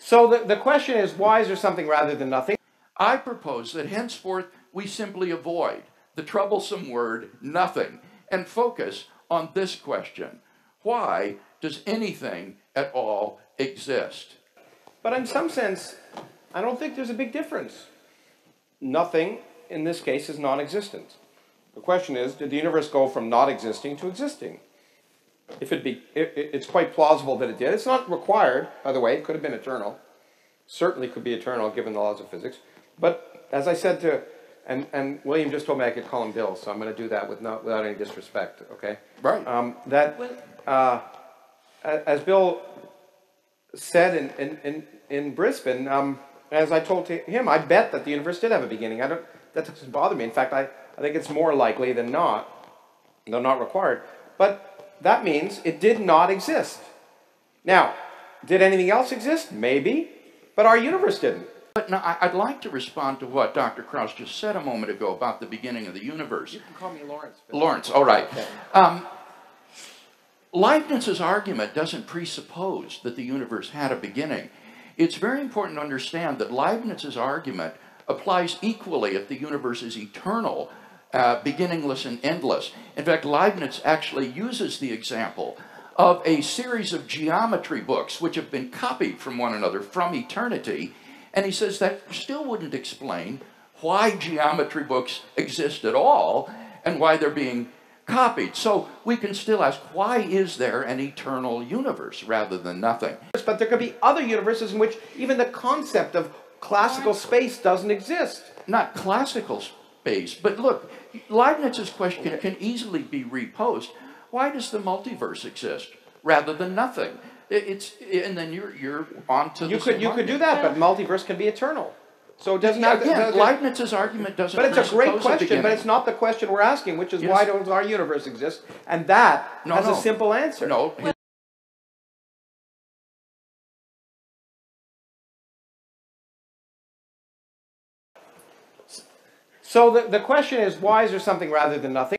So the question is, why is there something rather than nothing? I propose that henceforth we simply avoid the troublesome word nothing and focus on this question. Why does anything at all exist? But in some sense, I don't think there's a big difference. Nothing, in this case, is non-existent. The question is, did the universe go from not existing to existing? It's quite plausible that it did. It's not required, by the way. It could have been eternal. Certainly could be eternal, given the laws of physics. But as I said to, and William just told me I could call him Bill, so I'm going to do that without any disrespect, okay? Right. As Bill said in Brisbane, as I told him, I bet that the universe did have a beginning. That doesn't bother me. In fact, I think it's more likely than not, though not required. But that means it did not exist. Now, did anything else exist? Maybe, but our universe didn't. But now, I'd like to respond to what Dr. Krauss just said a moment ago about the beginning of the universe. You can call me Lawrence. Lawrence, all right. Okay. Leibniz's argument doesn't presuppose that the universe had a beginning. It's very important to understand that Leibniz's argument applies equally if the universe is eternal, beginningless and endless. In fact, Leibniz actually uses the example of a series of geometry books which have been copied from one another from eternity, and he says that still wouldn't explain why geometry books exist at all and why they're being copied. So we can still ask, why is there an eternal universe rather than nothing? But there could be other universes in which even the concept of classical space doesn't exist. Not classical space, but look, Leibniz's question can easily be reposed. Why does the multiverse exist rather than nothing? And then you're on to you could do that, but multiverse can be eternal. So it doesn't have again, Leibniz's argument doesn't. But it's a great question, but it's not the question we're asking, which is why does our universe exist? And that has a simple answer. No. So the question is, why is there something rather than nothing?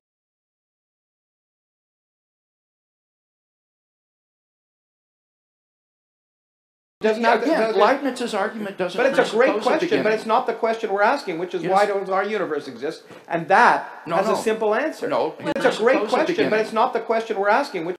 Leibniz's argument doesn't. But it's a great question, but it's not the question we're asking, which is why does our universe exist? And that has a simple answer. No. It's a great question, but it's not the question we're asking, which